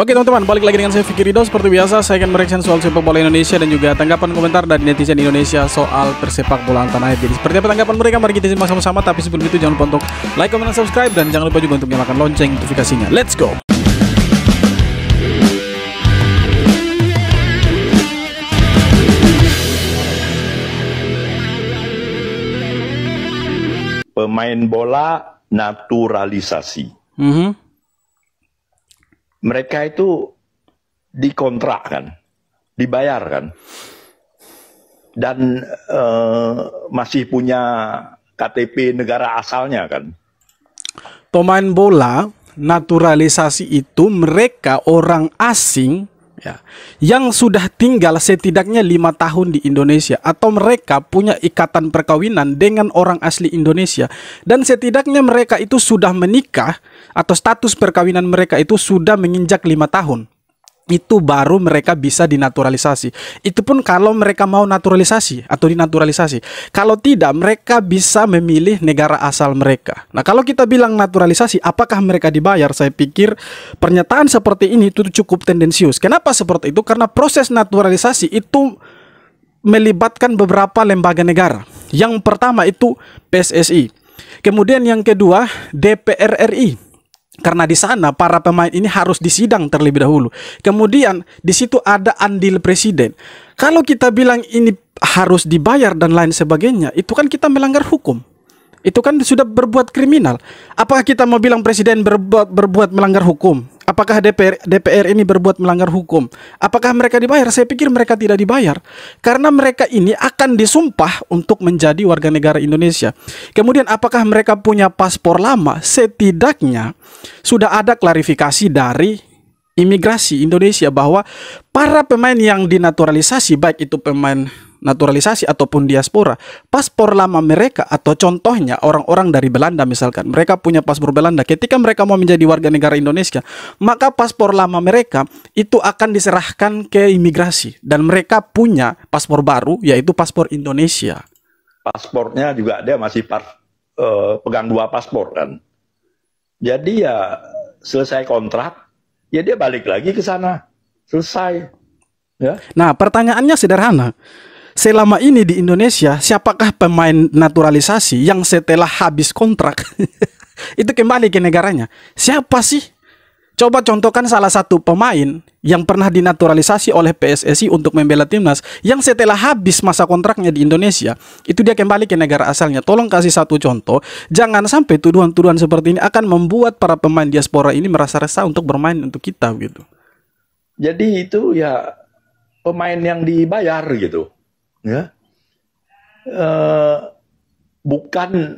Oke teman-teman, balik lagi dengan saya Fikri Ridho. Seperti biasa, saya akan mereaction soal sepak bola Indonesia dan juga tanggapan komentar dari netizen Indonesia soal persepak bolaan tanah air. Jadi seperti apa tanggapan mereka, mari kita simak sama-sama. Tapi sebelum itu jangan lupa untuk like, comment, dan subscribe. Dan jangan lupa juga untuk nyalakan lonceng notifikasinya. Let's go! Pemain bola naturalisasi. Mereka itu dikontrak kan, dibayar kan, dan masih punya KTP negara asalnya kan. Pemain bola naturalisasi itu mereka orang asing ya, yang sudah tinggal setidaknya 5 tahun di Indonesia, atau mereka punya ikatan perkawinan dengan orang asli Indonesia, dan setidaknya mereka itu sudah menikah atau status perkawinan mereka itu sudah menginjak 5 tahun. Itu baru mereka bisa dinaturalisasi. Itu pun kalau mereka mau naturalisasi atau dinaturalisasi. Kalau tidak, mereka bisa memilih negara asal mereka. Nah, kalau kita bilang naturalisasi, apakah mereka dibayar? Saya pikir pernyataan seperti ini itu cukup tendensius. Kenapa seperti itu? Karena proses naturalisasi itu melibatkan beberapa lembaga negara. Yang pertama itu PSSI. Kemudian yang kedua DPR RI. Karena di sana para pemain ini harus disidang terlebih dahulu. Kemudian di situ ada andil presiden. Kalau kita bilang ini harus dibayar dan lain sebagainya, itu kan kita melanggar hukum. Itu kan sudah berbuat kriminal. Apakah kita mau bilang presiden berbuat melanggar hukum? Apakah DPR ini berbuat melanggar hukum? Apakah mereka dibayar? Saya pikir mereka tidak dibayar. Karena mereka ini akan disumpah untuk menjadi warga negara Indonesia. Kemudian apakah mereka punya paspor lama? Setidaknya sudah ada klarifikasi dari imigrasi Indonesia bahwa para pemain yang dinaturalisasi, baik itu pemain naturalisasi ataupun diaspora, paspor lama mereka, atau contohnya orang-orang dari Belanda misalkan, mereka punya paspor Belanda, ketika mereka mau menjadi warga negara Indonesia, maka paspor lama mereka itu akan diserahkan ke imigrasi dan mereka punya paspor baru, yaitu paspor Indonesia. Paspornya juga dia masih pegang 2 paspor kan. Jadi ya selesai kontrak, ya dia balik lagi ke sana. Selesai. Ya. Nah, pertanyaannya sederhana. Selama ini di Indonesia, siapakah pemain naturalisasi yang setelah habis kontrak itu kembali ke negaranya? Siapa sih? Coba contohkan salah satu pemain yang pernah dinaturalisasi oleh PSSI untuk membela timnas, yang setelah habis masa kontraknya di Indonesia, itu dia kembali ke negara asalnya. Tolong kasih satu contoh. Jangan sampai tuduhan-tuduhan seperti ini akan membuat para pemain diaspora ini merasa resah untuk bermain untuk kita gitu. Jadi itu ya pemain yang dibayar gitu. Ya, bukan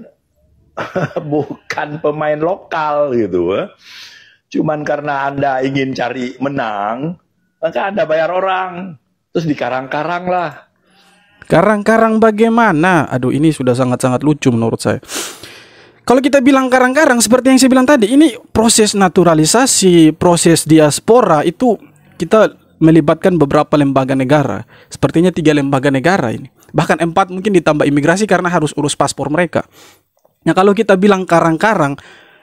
pemain lokal gitu. Cuman karena Anda ingin cari menang, maka Anda bayar orang, terus dikarang-karang lah. Karang-karang bagaimana? Aduh, ini sudah sangat-sangat lucu menurut saya. Kalau kita bilang karang-karang, seperti yang saya bilang tadi, ini proses naturalisasi, proses diaspora itu kita melibatkan beberapa lembaga negara. Sepertinya 3 lembaga negara ini. Bahkan 4 mungkin ditambah imigrasi karena harus urus paspor mereka. Nah, kalau kita bilang karang-karang,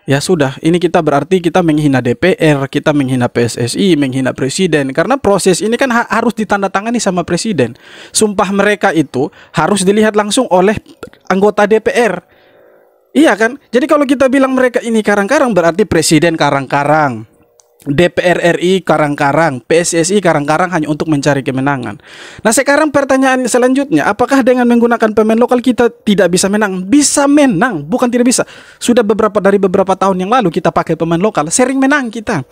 ya sudah, ini kita berarti kita menghina DPR, kita menghina PSSI, menghina presiden. Karena proses ini kan harus ditandatangani sama presiden. Sumpah mereka itu harus dilihat langsung oleh anggota DPR. Iya kan? Jadi kalau kita bilang mereka ini karang-karang, berarti presiden karang-karang, DPR RI karang-karang, PSSI karang-karang hanya untuk mencari kemenangan. Nah, sekarang pertanyaan selanjutnya, apakah dengan menggunakan pemain lokal kita tidak bisa menang? Bisa menang, bukan tidak bisa. Sudah dari beberapa tahun yang lalu kita pakai pemain lokal, sering menang kita.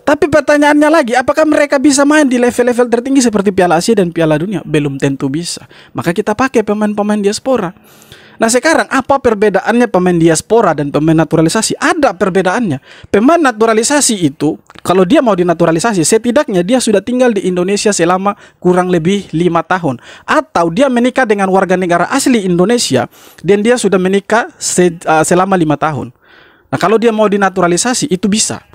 Tapi pertanyaannya lagi, apakah mereka bisa main di level-level tertinggi seperti Piala Asia dan Piala Dunia? Belum tentu bisa. Maka kita pakai pemain-pemain diaspora. Nah, sekarang apa perbedaannya pemain diaspora dan pemain naturalisasi? Ada perbedaannya. Pemain naturalisasi itu, kalau dia mau dinaturalisasi, setidaknya dia sudah tinggal di Indonesia selama kurang lebih 5 tahun. Atau dia menikah dengan warga negara asli Indonesia dan dia sudah menikah selama 5 tahun. Nah, kalau dia mau dinaturalisasi, itu bisa.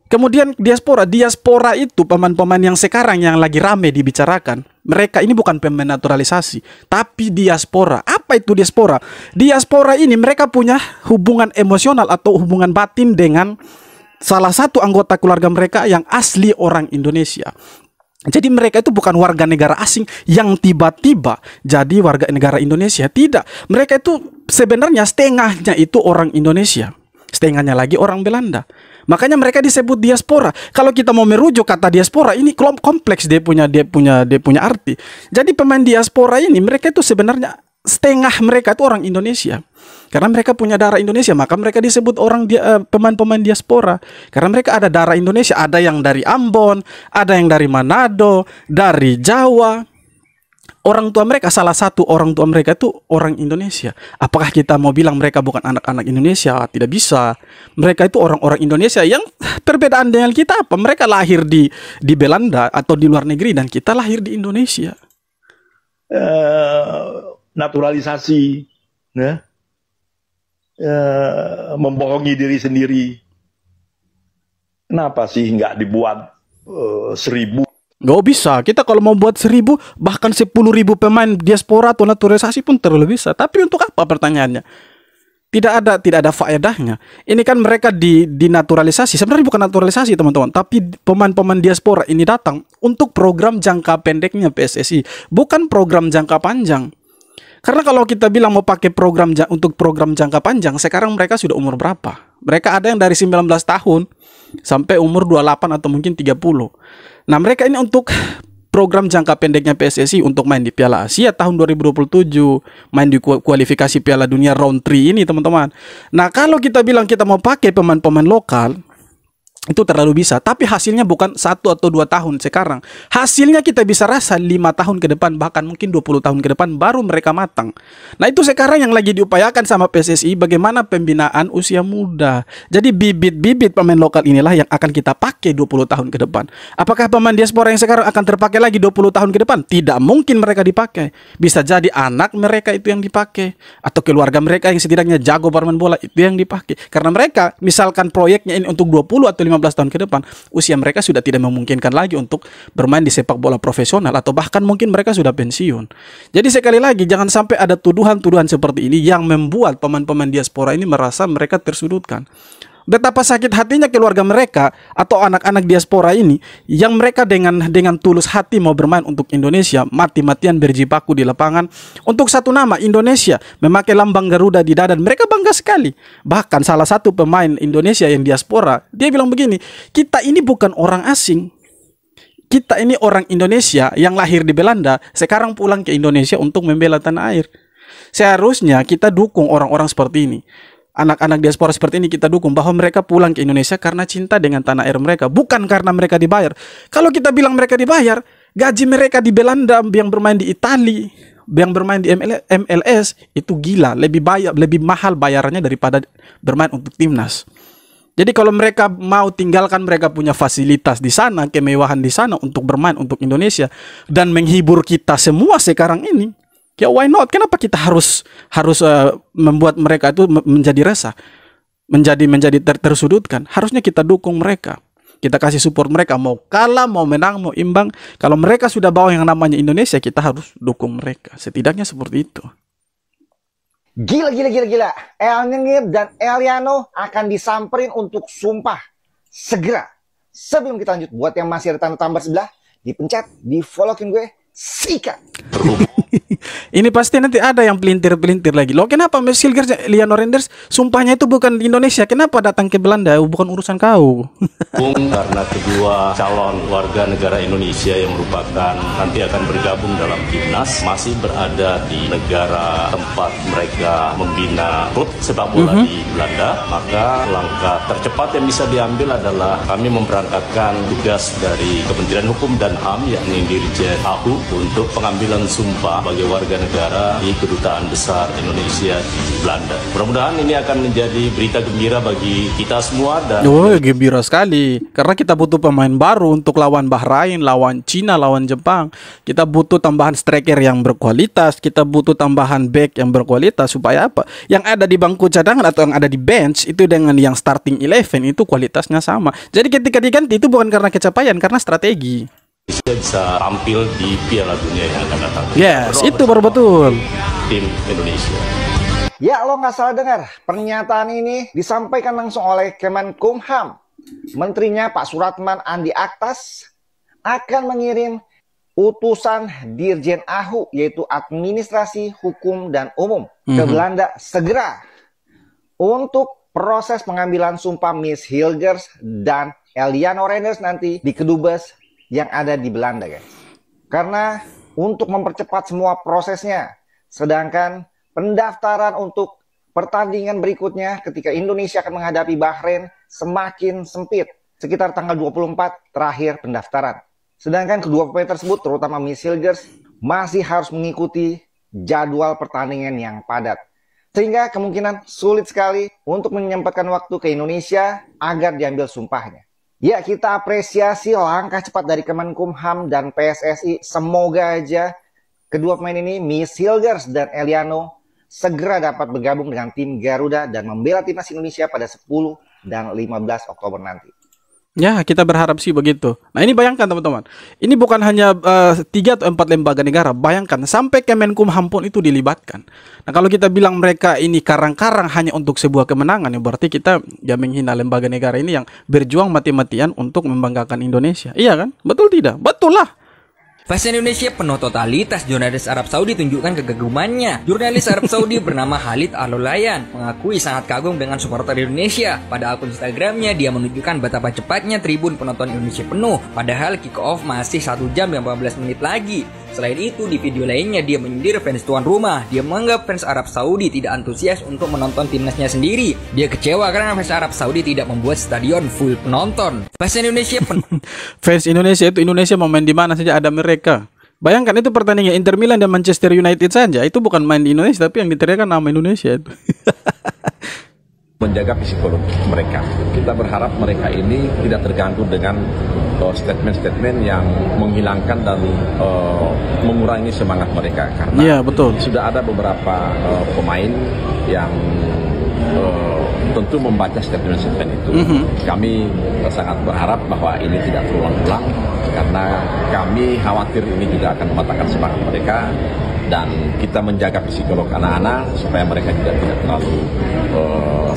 Kemudian diaspora itu pemain-pemain yang sekarang yang lagi rame dibicarakan. Mereka ini bukan pemain naturalisasi, tapi diaspora. Apa itu diaspora? Diaspora ini mereka punya hubungan emosional atau hubungan batin dengan salah satu anggota keluarga mereka yang asli orang Indonesia. Jadi mereka itu bukan warga negara asing yang tiba-tiba jadi warga negara Indonesia. Tidak, mereka itu sebenarnya setengahnya itu orang Indonesia, setengahnya lagi orang Belanda. Makanya mereka disebut diaspora. Kalau kita mau merujuk kata diaspora ini kompleks, dia punya arti. Jadi pemain diaspora ini mereka itu sebenarnya setengah mereka itu orang Indonesia. Karena mereka punya darah Indonesia, maka mereka disebut pemain-pemain diaspora. Karena mereka ada darah Indonesia, ada yang dari Ambon, ada yang dari Manado, dari Jawa. Orang tua mereka, salah satu orang tua mereka itu orang Indonesia. Apakah kita mau bilang mereka bukan anak-anak Indonesia? Tidak bisa. Mereka itu orang-orang Indonesia yang perbedaan dengan kita apa? Mereka lahir di Belanda atau di luar negeri dan kita lahir di Indonesia. Naturalisasi, ya. Membohongi diri sendiri. Kenapa sih nggak dibuat 1000? Nggak bisa. Kita kalau mau buat 1000 bahkan 10.000 pemain diaspora atau naturalisasi pun terlalu bisa. Tapi untuk apa pertanyaannya? Tidak ada faedahnya. Ini kan mereka dinaturalisasi. Sebenarnya bukan naturalisasi teman-teman, tapi pemain-pemain diaspora ini datang untuk program jangka pendeknya PSSI, bukan program jangka panjang. Karena kalau kita bilang mau pakai untuk program jangka panjang, sekarang mereka sudah umur berapa? Mereka ada yang dari 19 tahun sampai umur 28 atau mungkin 30. Nah, mereka ini untuk program jangka pendeknya PSSI untuk main di Piala Asia tahun 2027, main di kualifikasi Piala Dunia round 3 ini, teman-teman. Nah, kalau kita bilang kita mau pakai pemain-pemain lokal, itu terlalu bisa, tapi hasilnya bukan 1 atau 2 tahun sekarang. Hasilnya kita bisa rasa 5 tahun ke depan, bahkan mungkin 20 tahun ke depan baru mereka matang. Nah, itu sekarang yang lagi diupayakan sama PSSI, bagaimana pembinaan usia muda. Jadi bibit-bibit pemain lokal inilah yang akan kita pakai 20 tahun ke depan. Apakah pemain diaspora yang sekarang akan terpakai lagi 20 tahun ke depan? Tidak mungkin mereka dipakai. Bisa jadi anak mereka itu yang dipakai, atau keluarga mereka yang setidaknya jago bermain bola itu yang dipakai. Karena mereka misalkan proyeknya ini untuk 20 atau 15 tahun ke depan, usia mereka sudah tidak memungkinkan lagi untuk bermain di sepak bola profesional, atau bahkan mungkin mereka sudah pensiun. Jadi sekali lagi, jangan sampai ada tuduhan-tuduhan seperti ini yang membuat pemain-pemain diaspora ini merasa mereka tersudutkan. Betapa sakit hatinya keluarga mereka atau anak-anak diaspora ini yang mereka dengan tulus hati mau bermain untuk Indonesia, mati-matian berjibaku di lapangan untuk satu nama Indonesia, memakai lambang Garuda di dada. Mereka bangga sekali. Bahkan salah satu pemain Indonesia yang diaspora, dia bilang begini, kita ini bukan orang asing. Kita ini orang Indonesia yang lahir di Belanda, sekarang pulang ke Indonesia untuk membela tanah air. Seharusnya kita dukung orang-orang seperti ini. Anak-anak diaspora seperti ini kita dukung, bahwa mereka pulang ke Indonesia karena cinta dengan tanah air mereka, bukan karena mereka dibayar. Kalau kita bilang mereka dibayar, gaji mereka di Belanda yang bermain di Italia, yang bermain di MLS itu gila, lebih mahal bayarannya daripada bermain untuk timnas. Jadi kalau mereka mau tinggalkan mereka punya fasilitas di sana, kemewahan di sana untuk bermain untuk Indonesia dan menghibur kita semua sekarang ini, ya why not? Kenapa kita harus membuat mereka itu menjadi resah, menjadi tersudutkan? Harusnya kita dukung mereka, kita kasih support mereka, mau kalah, mau menang, mau imbang. Kalau mereka sudah bawa yang namanya Indonesia, kita harus dukung mereka. Setidaknya seperti itu. Gila. El Nyengir dan Eliano akan disamperin untuk sumpah segera. Sebelum kita lanjut, buat yang masih ada tanda tambah sebelah, dipencet, di follow-in gue, sikat. Ini pasti nanti ada yang pelintir-pelintir lagi. Loh, kenapa Silger Liano Renders sumpahnya itu bukan di Indonesia? Kenapa datang ke Belanda? Bukan urusan kau. Karena kedua calon warga negara Indonesia yang merupakan nanti akan bergabung dalam timnas masih berada di negara tempat mereka membina klub sepak bola di Belanda, maka langkah tercepat yang bisa diambil adalah kami memberangkatkan tugas dari Kementerian Hukum dan HAM, yakni Dirjen AHU, untuk pengambilan sumpah bagi warga negara di Kedutaan Besar Indonesia di Belanda. Mudah-mudahan ini akan menjadi berita gembira bagi kita semua. Dan gembira sekali, karena kita butuh pemain baru untuk lawan Bahrain, lawan Cina, lawan Jepang. Kita butuh tambahan striker yang berkualitas, kita butuh tambahan back yang berkualitas, supaya apa? Yang ada di bangku cadangan atau yang ada di bench itu dengan yang starting 11 itu kualitasnya sama. Jadi ketika diganti itu bukan karena capaian, karena strategi. Bisa tampil di Piala Dunia yang akan datang. Yes, itu baru betul. Tim Indonesia. Ya, lo nggak salah dengar. Pernyataan ini disampaikan langsung oleh Kemenkumham, menterinya Pak Suratman Andi Aktas akan mengirim utusan Dirjen AHU, yaitu Administrasi Hukum dan Umum, ke Belanda segera untuk proses pengambilan sumpah Miss Hilgers dan Eliano Reinders nanti di kedubes yang ada di Belanda, guys. Karena untuk mempercepat semua prosesnya, sedangkan pendaftaran untuk pertandingan berikutnya ketika Indonesia akan menghadapi Bahrain semakin sempit. Sekitar tanggal 24 terakhir pendaftaran. Sedangkan kedua pemain tersebut, terutama Miss Hilgers, masih harus mengikuti jadwal pertandingan yang padat. Sehingga kemungkinan sulit sekali untuk menyempatkan waktu ke Indonesia agar diambil sumpahnya. Ya, kita apresiasi langkah cepat dari Kemenkumham dan PSSI. Semoga aja kedua pemain ini, Miss Hilgers dan Eliano, segera dapat bergabung dengan tim Garuda dan membela timnas Indonesia pada 10 dan 15 Oktober nanti. Ya, kita berharap sih begitu. Nah, ini bayangkan teman-teman. Ini bukan hanya 3 atau 4 lembaga negara. Bayangkan, sampai Kemenkumham pun itu dilibatkan. Nah, kalau kita bilang mereka ini karang-karang hanya untuk sebuah kemenangan, ya berarti kita ya menghina lembaga negara ini yang berjuang mati-matian untuk membanggakan Indonesia. Iya kan? Betul tidak? Betul lah. Fans Indonesia penuh totalitas, jurnalis Arab Saudi tunjukkan kegagumannya. Jurnalis Arab Saudi bernama Khalid Al-Lulayan mengakui sangat kagum dengan supporter Indonesia. Pada akun Instagramnya, dia menunjukkan betapa cepatnya tribun penonton Indonesia penuh. Padahal kick off masih 1 jam dan 15 menit lagi. Selain itu, di video lainnya dia menyindir fans tuan rumah. Dia menganggap fans Arab Saudi tidak antusias untuk menonton timnasnya sendiri. Dia kecewa karena fans Arab Saudi tidak membuat stadion full penonton. Fans Indonesia Fans Indonesia itu Indonesia mau main di mana saja ada mereka. Bayangkan itu pertandingan Inter Milan dan Manchester United saja. Itu bukan main di Indonesia, tapi yang diteriakan nama Indonesia itu. Menjaga psikologi mereka. Kita berharap mereka ini tidak terganggu dengan statement-statement yang menghilangkan dan mengurangi semangat mereka. Karena ya, betul. Sudah ada beberapa pemain yang tentu membaca statement-statement itu. Kami sangat berharap bahwa ini tidak terulang-ulang karena kami khawatir ini juga akan mematahkan semangat mereka. Dan kita menjaga psikolog anak-anak supaya mereka juga tidak terlalu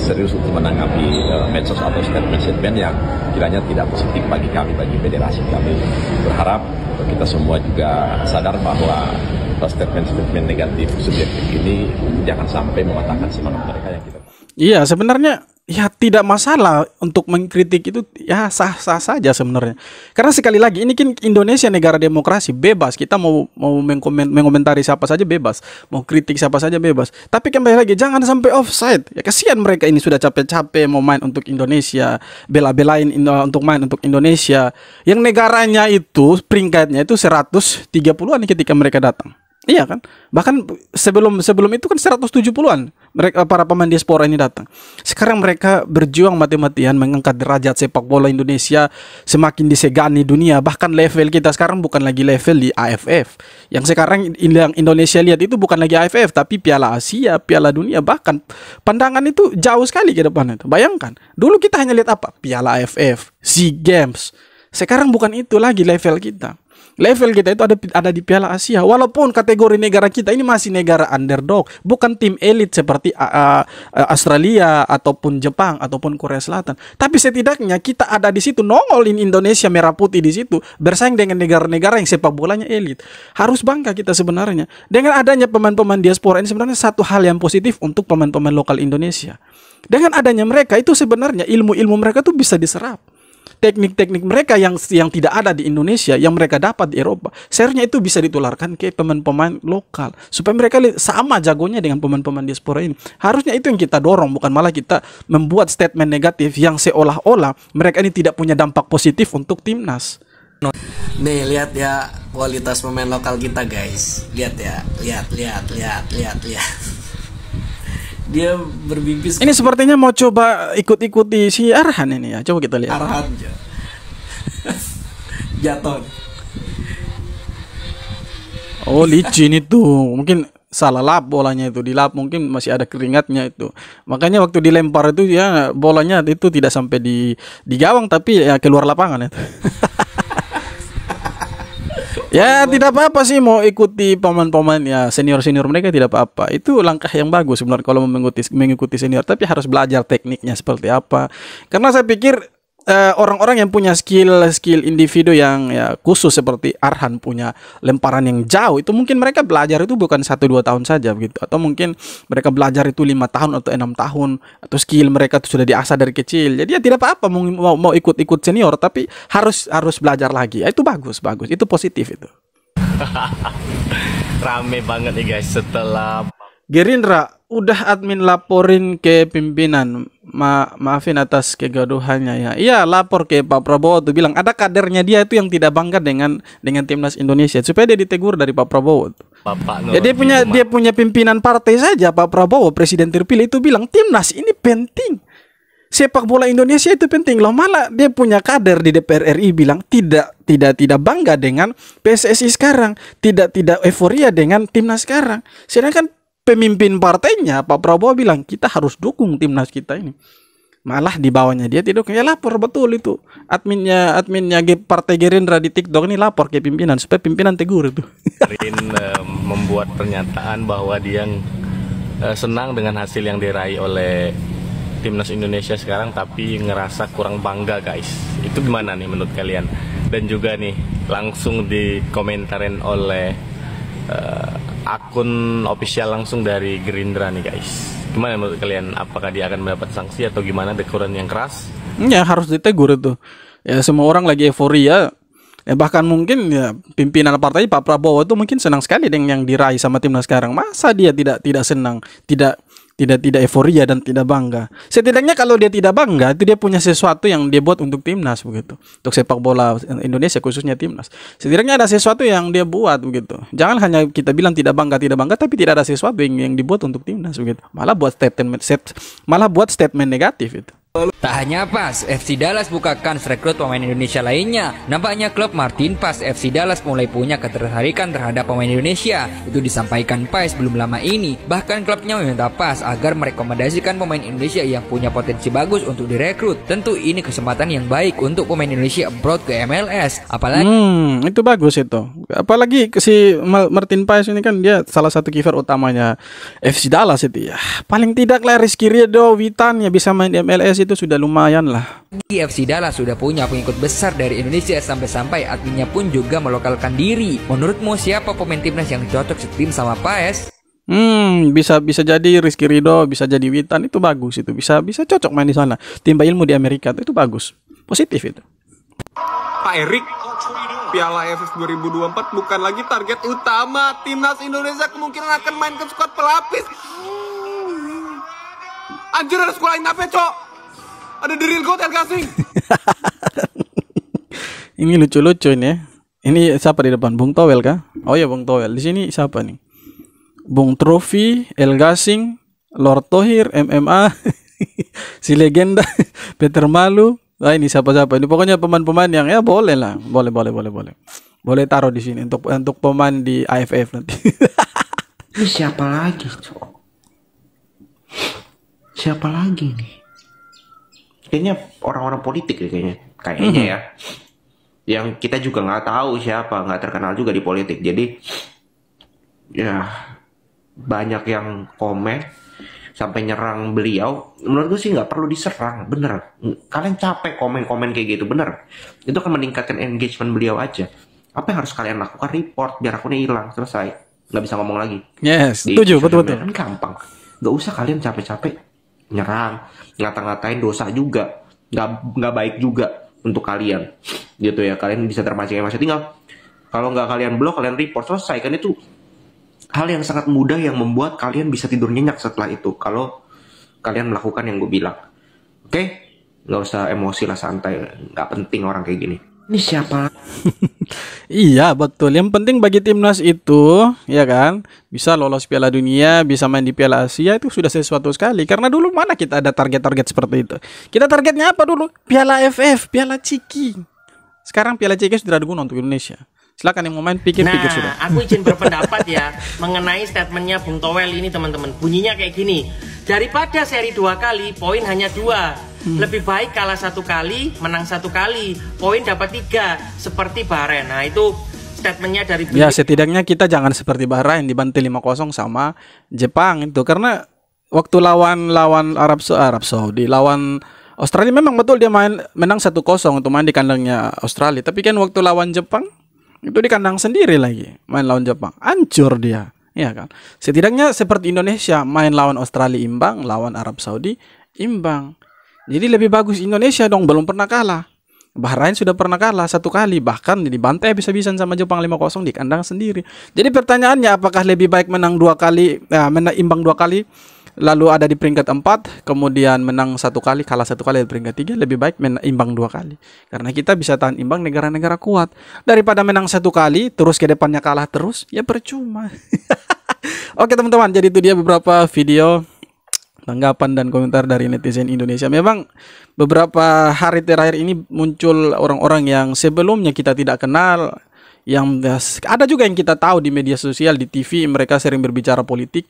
serius untuk menanggapi medsos atau statement-statement yang kiranya tidak positif bagi kami, bagi federasi kami. Berharap kita semua juga sadar bahwa statement-statement negatif subjektif ini jangan sampai mematahkan semangat mereka yang kita. Iya, sebenarnya ya tidak masalah untuk mengkritik itu, ya sah-sah saja sebenarnya. Karena sekali lagi ini kan Indonesia negara demokrasi, bebas. Kita mau mengomentari siapa saja bebas, mau kritik siapa saja bebas. Tapi kembali lagi jangan sampai offside. Ya kasihan mereka ini sudah capek-capek mau main untuk Indonesia, bela-belain untuk main untuk Indonesia. Yang negaranya itu peringkatnya itu 130-an ketika mereka datang. Iya kan? Bahkan sebelum itu kan 170-an mereka para pemain diaspora ini datang. Sekarang mereka berjuang mati-matian mengangkat derajat sepak bola Indonesia semakin disegani dunia. Bahkan level kita sekarang bukan lagi level di AFF. Yang sekarang yang Indonesia lihat itu bukan lagi AFF tapi Piala Asia, Piala Dunia. Bahkan pandangan itu jauh sekali ke depan itu. Bayangkan, dulu kita hanya lihat apa? Piala AFF, SEA Games. Sekarang bukan itu lagi level kita. Level kita itu ada di Piala Asia. Walaupun kategori negara kita ini masih negara underdog, bukan tim elit seperti Australia ataupun Jepang ataupun Korea Selatan. Tapi setidaknya kita ada di situ, nongolin Indonesia merah putih di situ, bersaing dengan negara-negara yang sepak bolanya elit. Harus bangga kita sebenarnya. Dengan adanya pemain-pemain diaspora ini sebenarnya satu hal yang positif untuk pemain-pemain lokal Indonesia. Dengan adanya mereka itu sebenarnya ilmu-ilmu mereka tuh bisa diserap. Teknik-teknik mereka yang tidak ada di Indonesia, yang mereka dapat di Eropa, seharusnya itu bisa ditularkan ke pemain-pemain lokal supaya mereka sama jagonya dengan pemain-pemain diaspora ini. Harusnya itu yang kita dorong, bukan malah kita membuat statement negatif yang seolah-olah mereka ini tidak punya dampak positif untuk timnas. Nih, lihat ya kualitas pemain lokal kita, guys. Lihat ya, lihat. Dia berbibis. Ini sepertinya mau coba ikuti si Arhan ini ya. Coba kita lihat. Arhan jatuh. Oh, licin itu. Mungkin salah lap bolanya itu, dilap mungkin masih ada keringatnya itu. Makanya waktu dilempar itu ya bolanya itu tidak sampai di gawang tapi ya keluar lapangan itu. Ya tidak apa-apa sih mau ikuti pemain-pemain ya senior-senior mereka, tidak apa-apa. Itu langkah yang bagus sebenarnya kalau mengikuti senior, tapi harus belajar tekniknya seperti apa. Karena saya pikir orang-orang yang punya skill individu yang ya khusus seperti Arhan punya lemparan yang jauh, itu mungkin mereka belajar itu bukan 1-2 tahun saja begitu, atau mungkin mereka belajar itu 5 tahun atau 6 tahun, atau skill mereka itu sudah diasah dari kecil. Jadi ya tidak apa-apa mau ikut senior, tapi harus belajar lagi. Ya, itu bagus, itu positif itu. Rame banget nih guys setelah Gerindra udah admin laporin ke pimpinan, maafin atas kegaduhannya ya. Iya, lapor ke Pak Prabowo tuh, bilang ada kadernya dia itu yang tidak bangga dengan timnas Indonesia, supaya dia ditegur dari Pak Prabowo tuh. Bapak Ya, dia punya pimpinan partai saja, Pak Prabowo presiden terpilih itu bilang timnas ini penting. Sepak bola Indonesia itu penting loh. Malah dia punya kader di DPR RI bilang tidak bangga dengan PSSI sekarang, tidak euforia dengan timnas sekarang. Sedangkan pemimpin partainya Pak Prabowo bilang kita harus dukung timnas kita ini. Malah di bawahnya dia tidak, ya lapor betul itu. Adminnya Partai Gerindra di TikTok ini lapor ke pimpinan supaya pimpinan tegur itu. membuat pernyataan bahwa dia senang dengan hasil yang diraih oleh timnas Indonesia sekarang, tapi ngerasa kurang bangga guys. Itu gimana nih menurut kalian? Dan juga nih langsung dikomentarin oleh akun official langsung dari Gerindra nih guys. Gimana menurut kalian? Apakah dia akan mendapat sanksi atau gimana, teguran yang keras? Ya harus ditegur itu. Ya semua orang lagi euforia. Ya bahkan mungkin ya pimpinan partai Pak Prabowo itu mungkin senang sekali dengan yang diraih sama timnas sekarang. Masa dia tidak senang, tidak euforia dan tidak bangga. Setidaknya kalau dia tidak bangga, itu dia punya sesuatu yang dia buat untuk timnas begitu. Untuk sepak bola Indonesia khususnya timnas. Setidaknya ada sesuatu yang dia buat begitu. Jangan hanya kita bilang tidak bangga tapi tidak ada sesuatu yang dibuat untuk timnas begitu. Malah buat statement negatif itu. Tak hanya PAS, FC Dallas bukakan rekrut pemain Indonesia lainnya. Nampaknya klub Martin PAS FC Dallas mulai punya ketertarikan terhadap pemain Indonesia. Itu disampaikan PAS belum lama ini. Bahkan klubnya meminta PAS agar merekomendasikan pemain Indonesia yang punya potensi bagus untuk direkrut. Tentu ini kesempatan yang baik untuk pemain Indonesia abroad ke MLS. Apalagi itu bagus itu. Apalagi si Martin PAS ini kan dia salah satu kiper utamanya FC Dallas itu ya. Paling tidak lah Rizky Ridho, Witan ya bisa main di MLS itu sudah lumayan lah. FC Dallas sudah punya pengikut besar dari Indonesia, sampai-sampai adminnya pun juga melokalkan diri. Menurutmu siapa pemain timnas yang cocok setim sama PAS? Bisa jadi Rizky Ridho, bisa jadi Witan, itu bagus itu. Bisa cocok main di sana. Timba ilmu di Amerika itu bagus. Positif itu. Pak Erik, Piala AFF 2024 bukan lagi target utama. Timnas Indonesia kemungkinan akan main ke skuad pelapis. Anjir, ada sekolah apa, Cok? Ada The Real Goat Gasing. Ini lucu-lucu ini ya. Ini siapa di depan? Bung Towel kah? Oh ya, Bung Towel. Di sini siapa nih? Bung Trofi, El Gasing, Lord Thohir, MMA, si legenda, Peter Malu. Nah, ini siapa-siapa? Ini pokoknya pemain-pemain yang ya boleh lah. Boleh. Boleh taruh di sini untuk pemain di AFF nanti. Ini siapa lagi, Cok? Siapa lagi nih? Kayaknya orang-orang politik ya kayaknya ya. Yang kita juga nggak tahu siapa, nggak terkenal juga di politik. Jadi ya banyak yang komen sampai nyerang beliau. Menurut gue sih nggak perlu diserang, bener. Kalian capek komen-komen kayak gitu, bener. Itu akan meningkatkan engagement beliau aja. Apa yang harus kalian lakukan? Report biar akunnya hilang, selesai. Nggak bisa ngomong lagi. Yes, setuju, betul. Kan gampang. Nggak usah kalian capek-capek nyerang, ngata-ngatain, dosa juga, nggak baik juga untuk kalian, gitu ya. Kalian bisa terpancing emosi. Tinggal kalau nggak kalian blok, kalian report, selesai. Kan itu hal yang sangat mudah yang membuat kalian bisa tidur nyenyak setelah itu. Kalau kalian melakukan yang gue bilang, oke? Nggak usah emosi lah, santai. Nggak penting orang kayak gini. Ini siapa? Iya betul. Yang penting bagi timnas itu, ya kan, bisa lolos Piala Dunia, bisa main di Piala Asia, itu sudah sesuatu sekali. Karena dulu mana kita ada target-target seperti itu. Kita targetnya apa dulu? Piala AFF, Piala Ciki. Sekarang Piala Ciki sudah diguna untuk Indonesia. Silakan yang mau main pikir-pikir sudah. Nah, aku izin berpendapat ya mengenai statementnya Bung Towel ini teman-teman. Bunyinya kayak gini. Daripada seri 2 kali, poin hanya 2. Lebih baik kalah 1 kali, menang 1 kali, poin dapat 3 seperti Bahrain. Nah, itu statementnya dari ya, setidaknya kita jangan seperti Bahrain dibantai 5-0 sama Jepang itu. Karena waktu lawan Arab Saudi, lawan Australia memang betul dia menang 1-0 untuk main di kandangnya Australia. Tapi kan waktu lawan Jepang itu di kandang sendiri lagi main lawan Jepang, hancur dia, ya kan. Setidaknya seperti Indonesia main lawan Australia imbang, lawan Arab Saudi imbang. Jadi lebih bagus Indonesia dong, belum pernah kalah. Bahrain sudah pernah kalah 1 kali, bahkan dibantai habis-habisan sama Jepang 5-0 di kandang sendiri. Jadi pertanyaannya, apakah lebih baik menang 2 kali, imbang 2 kali, lalu ada di peringkat 4, kemudian menang 1 kali, kalah 1 kali di peringkat 3, lebih baik imbang 2 kali. Karena kita bisa tahan imbang negara-negara kuat. Daripada menang 1 kali, terus ke depannya kalah terus, ya percuma. Oke teman-teman, jadi itu dia beberapa video tanggapan dan komentar dari netizen Indonesia. Memang beberapa hari terakhir ini muncul orang-orang yang sebelumnya kita tidak kenal, yang ada juga yang kita tahu di media sosial, di TV mereka sering berbicara politik.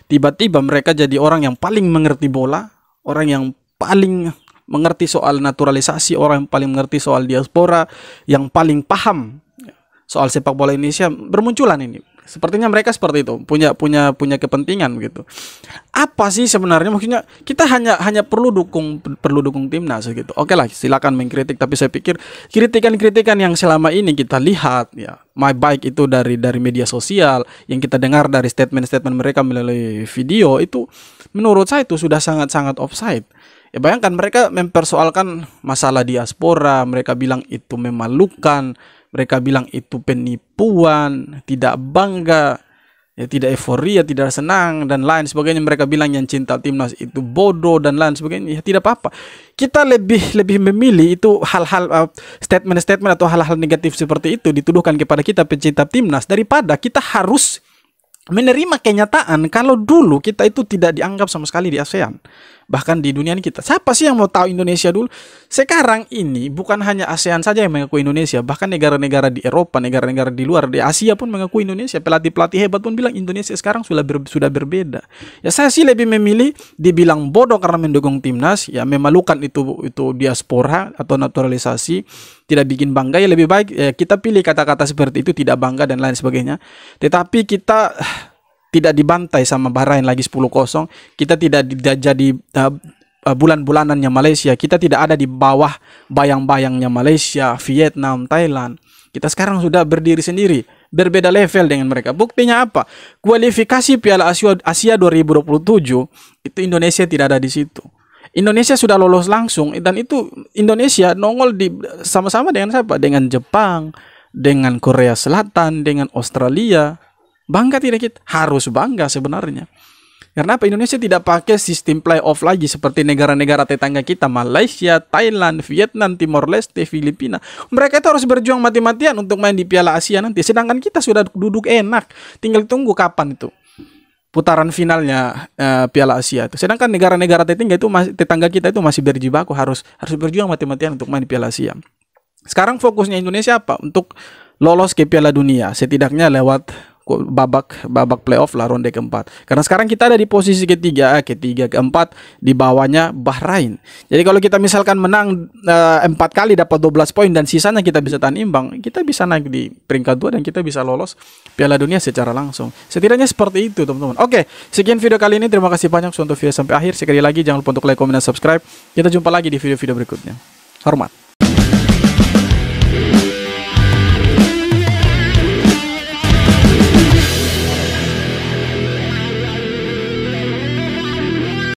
Tiba-tiba mereka jadi orang yang paling mengerti bola, orang yang paling mengerti soal naturalisasi, orang yang paling mengerti soal diaspora, yang paling paham soal sepak bola Indonesia. Bermunculan ini. Sepertinya mereka seperti itu, punya kepentingan gitu. Apa sih sebenarnya, maksudnya kita hanya perlu dukung timnas gitu. Oke lah, silakan mengkritik, tapi saya pikir kritikan yang selama ini kita lihat ya, baik itu dari media sosial, yang kita dengar dari statement mereka melalui video, itu menurut saya itu sudah sangat offside. Ya bayangkan mereka mempersoalkan masalah diaspora, mereka bilang itu memalukan, mereka bilang itu penipuan, tidak bangga, ya tidak euforia, tidak senang dan lain sebagainya. Mereka bilang yang cinta timnas itu bodoh dan lain sebagainya. Ya tidak apa-apa. Kita lebih memilih itu hal-hal statement atau hal-hal negatif seperti itu dituduhkan kepada kita pecinta timnas, daripada kita harus menerima kenyataan kalau dulu kita itu tidak dianggap sama sekali di ASEAN. Bahkan di dunia ini kita, siapa sih yang mau tahu Indonesia dulu? Sekarang ini bukan hanya ASEAN saja yang mengakui Indonesia, bahkan negara-negara di Eropa, negara-negara di luar, di Asia pun mengakui Indonesia. Pelatih-pelatih hebat pun bilang Indonesia sekarang sudah berbeda. Ya saya sih lebih memilih dibilang bodoh karena mendukung timnas, ya memalukan itu diaspora atau naturalisasi, tidak bikin bangga, ya lebih baik ya, kita pilih kata-kata seperti itu, tidak bangga dan lain sebagainya. Tetapi kita tidak dibantai sama Bahrain lagi 10-0, kita tidak jadi bulan-bulanannya Malaysia, kita tidak ada di bawah bayang-bayangnya Malaysia, Vietnam, Thailand. Kita sekarang sudah berdiri sendiri, berbeda level dengan mereka. Buktinya apa? Kualifikasi Piala Asia 2027 itu Indonesia tidak ada di situ. Indonesia sudah lolos langsung, dan itu Indonesia nongol sama-sama dengan siapa? Dengan Jepang, dengan Korea Selatan, dengan Australia. Bangga tidak kita? Harus bangga sebenarnya. Karena apa? Indonesia tidak pakai sistem playoff lagi seperti negara-negara tetangga kita, Malaysia, Thailand, Vietnam, Timor Leste, Filipina. Mereka itu harus berjuang mati-matian untuk main di Piala Asia nanti. Sedangkan kita sudah duduk enak, tinggal tunggu kapan itu putaran finalnya Piala Asia itu. Sedangkan negara-negara tetangga kita itu masih berjibaku harus berjuang mati-matian untuk main di Piala Asia. Sekarang fokusnya Indonesia apa? Untuk lolos ke Piala Dunia, setidaknya lewat babak playoff lah, ronde keempat. Karena sekarang kita ada di posisi ketiga, keempat, di bawahnya Bahrain. Jadi kalau kita misalkan menang 4 kali dapat 12 poin dan sisanya kita bisa tahan imbang, kita bisa naik di peringkat 2 dan kita bisa lolos Piala Dunia secara langsung. Setidaknya seperti itu teman-teman. Oke, sekian video kali ini. Terima kasih banyak untuk video sampai akhir. Sekali lagi jangan lupa untuk like, komen, dan subscribe. Kita jumpa lagi di video-video berikutnya. Hormat.